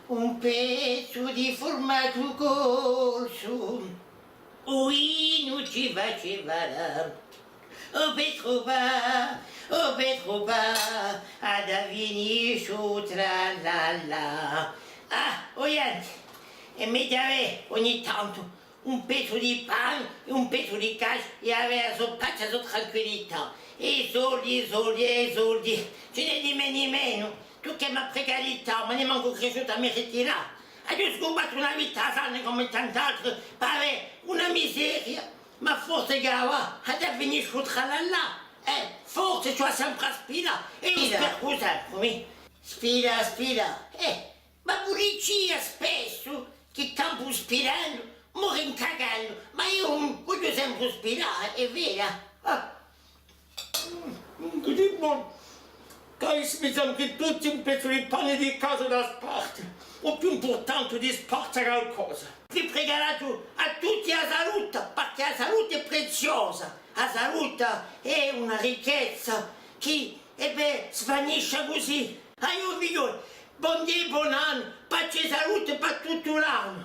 un pezzo di formaggio corso, ui non ci faceva, oh Petroba, ad avvenire su tra la la. Ah, oyente, e mi dava ogni tanto un pezzo di pane e un pezzo di cash e aveva so pace, so tranquillità. E soldi, ce ne di meno. Tu che mi precarietà, ma ne manco cresciuta a me ritirare. Adesso scoperto una vita sana come tant'altro, pare una miseria. Ma forse Gawa, ad avvenire su tra la la. Forse tu hai sempre spira. E io per cosa, come? Spira. Ma pure spesso, che campo spirando, muore cagando. Ma io voglio sempre spirare, è vero? Che buono! Capisco che tutti un pezzo di pane di casa da parte, o più importante di spazio qualcosa. Vi pregherò a tutti la salute, perché la salute è preziosa. La salute è una ricchezza che svanisce così. Io vi dico, buon Dio, buon anno, pace e salute per tutto l'anno.